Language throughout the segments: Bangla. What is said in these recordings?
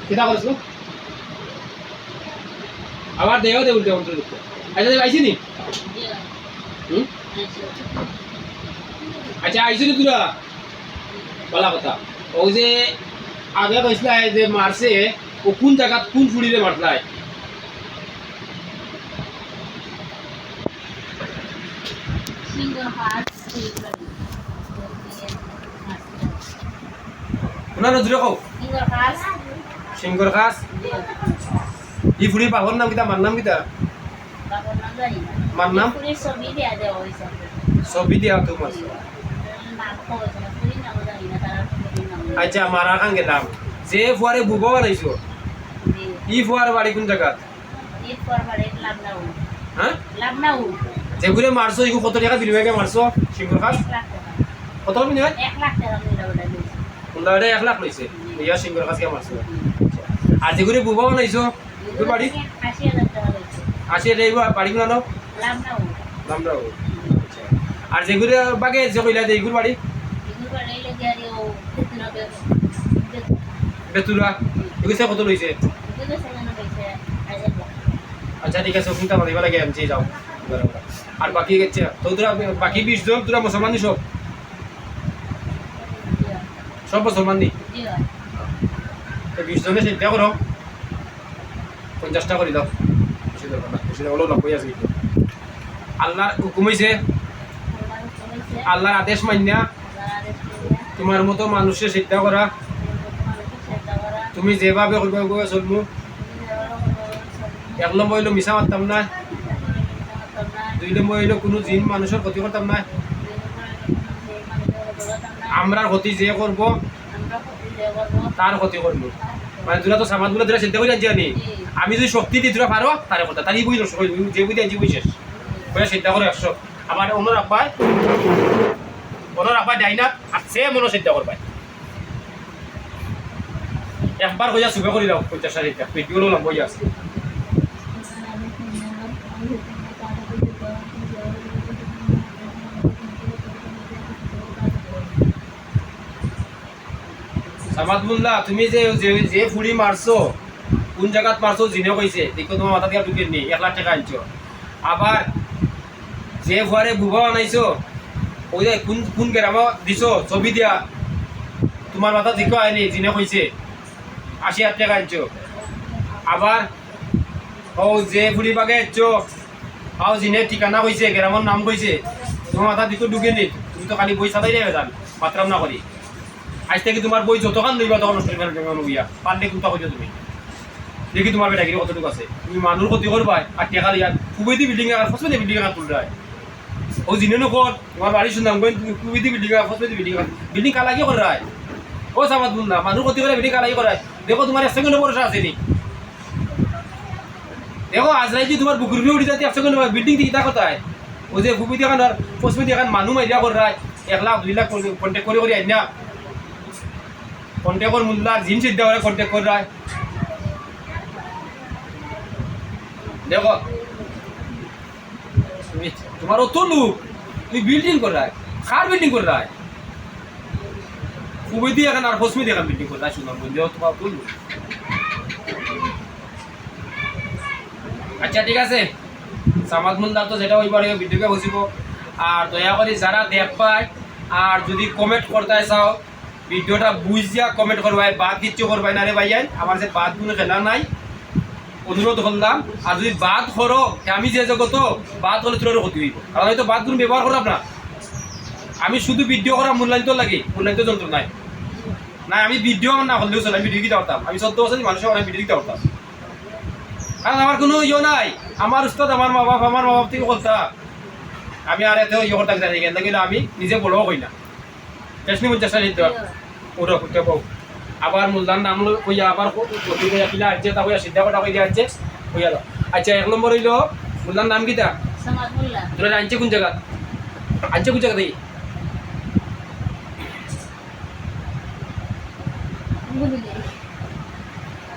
কিতা করছো আবার দেও দে উল্টে উল্টে দিতে আচ্ছা আইছি নি আচ্ছা আইছি নি তোরা বলা কথা ও যে আগে কইছিল যে মারছে ও কোন জায়গা কোন ফুড়িরে মারলাই কোনা নজরে কও সিংহর খাস ই ফুড়ি বাহর নাম কিতা মার নাম কিতা মার নাম ছবি দিয়া তোমার আচ্ছা মারা খান গেলাম যে ফুয়ারে বুবা বানাইছো ই ফুয়ার বাড়ি কোন জায়গা হ্যাঁ যেগুলো মারছো এগুলো কত টাকা বিনিময়ে মারছো সিংহর খাস কত বিনিময় 1 লাখ টাকা কোনটা 1 লাখ লইছে ইয়া সিংহর খাস কে মারছো আর যেগুলো বুবা বানাইছো ওই বাড়ি 80,000 টাকা লইছে 80,000 বাড়ি কোন নাও লামরাও আর যেগুলো বাগে যে কইলা যে এগুলো বাড়ি বেতুলা এগুলো কত লইছে আচ্ছা ঠিক আছে চিন্তা মারিবা লাগে আমি যাও আর বাকি গেছে তো তোরা বাকি 20 জন তোরা মুসলমান নি সব মুসলমান নি 20 জনের চিন্তা করো 50টা করে দাও বেশি হলো 90 আছে আল্লাহ হুকুম হইছে আল্লাহর আদেশ মান্যা তোমার মতো মানুষের চিন্তা করা তুমি যেভাবে করবে চলমু 1 নম্বর হইলো মিছা মারতাম না 2 নম্বর হইলো কোনো জিন মানুষের ক্ষতি করতাম না আমরার ক্ষতি যে করব তার ক্ষতি করব মানে তোরা তো সামাদগুলো তোরা চিন্তা করে জানি আমি যদি শক্তি দিই তোরা পারো তার কথা তারই বুঝ যে বুঝে যে বুঝেস চিন্তা করে 100 আমার অন্য রাখবাই ডাইনা আর সে মনে চিন্তা করবাই একবার হইয়া সুবে করে দাও 50-60টা ভিডিও লম বই আছে সামাদুল্লাহ তুমি যে যে ফুড়ি মারছো কোন জায়গাত মারছো জিনে কইছে দেখো তোমার মাথা দিয়ে ঢুকে নি 1 লাখ টাকা আনছো আবার যে ফুয়ারে বুবা বানাইছো ওই যে কোন কোন গ্রামে দিছো ছবি দিয়া তোমার মাথা দেখো আইনি জিনে কইছে 80,000 টাকা আনছো আবার ও যে ফুড়ি বাগে আনছো আও জিনে ঠিকানা কইছে গ্রামের নাম কইছে তোমার মাথা দেখো ঢুকে নি তুমি তো খালি বই সাদাই যাবে জান মাত্রাম না করি আজ থেকে তোমার বই যতক্ষণ লইবা তখন নষ্ট হইয়া পারলে কোনটা কইছো তুমি দেখি তোমার বেটা গিয়ে কতটুকু আছে তুমি মানুষ ক্ষতি করবা আর টাকা লিয়া কুবেদি বিল্ডিং আর ফসবেদি বিল্ডিং আর তুলরা ও জিনে নকর তোমার বাড়ি শুনলাম তুমি কুবেদি বিল্ডিং আর ফসবেদি বিল্ডিং কালাগি করে রায় ও সামাদ বুল্লা মানুষ ক্ষতি করে বিল্ডিং কালাগি করায় দেখো তোমার 1 সেকেন্ড ভরসা আছে নি দেখো আজ রাইজি তোমার বুকুর ভিউ উঠি যাতে 1 সেকেন্ড বিল্ডিং দিকে তা কোথায় ও যে কুবেদি এখন আর ফসবেদি এখন মানুষ মাইরা করে রায় 1 লাখ 2 লাখ কন্টাক্ট করে আইনা কন্টাক্ট কর মুল্লা জিন সিদ্ধা করে কন্টাক্ট করে রায় দেখো তোমার অত লোক তুমি বিল্ডিং করে রায় কার বিল্ডিং করে রায় খুবই দিয়ে এখন আর ফসমি দিয়ে বিল্ডিং করে রায় শুনলাম বললে তোমার কই আচ্ছা ঠিক আছে সামাদ মুল্লা তো যেটা ওইবার ভিডিওকে বসিব আর দয়া করে যারা দেখবাই আর যদি কমেন্ট করতে চাও ভিডিওটা বুঝিয়া কমেন্ট করবাই বাদ কিচ্ছু করবাই না রে ভাইয়ান আমার যে বাদ কোনো খেলা নাই অনুরোধ করলাম আর যদি বাদ করো আমি যে জগত বাদ হলে তোর ক্ষতি হইব কারণ হয়তো বাদ কোনো ব্যবহার করলাম না আমি শুধু ভিডিও করা মূল্যায়িত লাগে মূল্যায়িত যন্ত্র নাই না আমি ভিডিও না করলেও চলে আমি ভিডিও দিতে পারতাম আমি 14 বছর মানুষের অনেক ভিডিও দিতে পারতাম কারণ আমার কোনো ইয়ে নাই আমার উস্তাদ আমার মা বাপ থেকে কথা আমি আর এত ইয়ে করতে জানি কেন কিন্তু আমি নিজে বড়ও হই না চেষ্টা চেষ্টা নিতে ওরা করতে পাবো আবার মূলধান নাম কইয়া আবার কতি কইয়া কিলা আছে তা কইয়া সিদ্ধা কথা কইয়া আছে কইয়া দাও আচ্ছা 1 নম্বর হইলো মূলধান নাম কিটা সামাদুল্লাহ তোরা আনছে কোন জায়গা আনছে কোন জায়গা দেই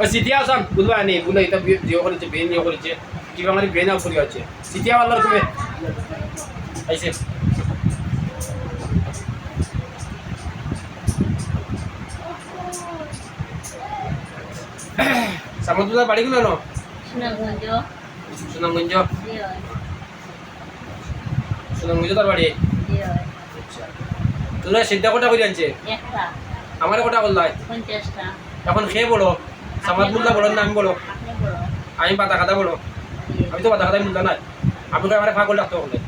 ওই সিটিয়া আসান বুঝবা নি বুঝলা এটা জিও করেছে বেন নিয়ে করেছে কি আমার বেন আউট করে আছে সিটিয়া আল্লাহর তুমি আইছে সামাদুল্লাহ বাড়ি কোন সুনামগঞ্জ সুনামগঞ্জ জি হয় সুনামগঞ্জ তার বাড়ি জি হয় তোরা সিদ্ধা কটা করে আনছে একটা আমার কটা করলাই 50টা এখন খেয়ে বলো সামাদুল্লাহ বলো না আমি বলো আপনি বড় আমি পাতা খাতা বলো আমি তো পাতা খাতায় মুদ্রা নাই আপনাকে আমার ফাঁক রাখতে বলে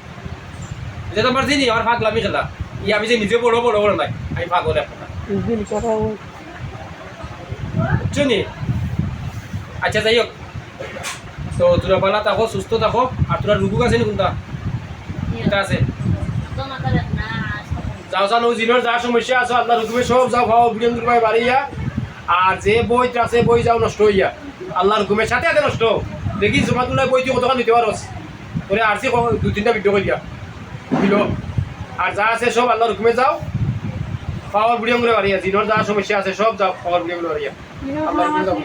এটা তো আমার চিনি আমার ফাঁক লামি খেলা আমি যে নিজে বলো বলো বলো নাই আমি ফাঁক করে রাখতে শুনি আচ্ছা যাই হোক তো তোরা ভালো থাকো সুস্থ থাকো আর তোরা রুগু আছে নি কোনটা কোনটা আছে তোমাকে না যাও জানো জিনোর যা সমস্যা আছে আল্লাহ রুকুমে সব যাও খাও বিরিয়ানি রুপাই বাড়িয়া আর যে বই আছে বই যাও নষ্ট হইয়া আল্লাহ রুকুমের সাথে সাথে নষ্ট দেখি জমাতুল্লাহ বই তুই কতক্ষণ নিতে পারস করে আর সে 2-3টা ভিডিও করিয়া দিল আর যা আছে সব আল্লাহ রুকুমে যাও পাওয়ার বিরিয়ানি করে বাড়িয়া জিনোর যা সমস্যা আছে সব যাও পাওয়ার বিরিয়ানি বাড়িয়া আল্লাহ রুকুমে যাও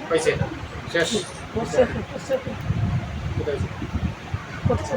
পাইছে শেষ করছে কোথায় আছে? করছে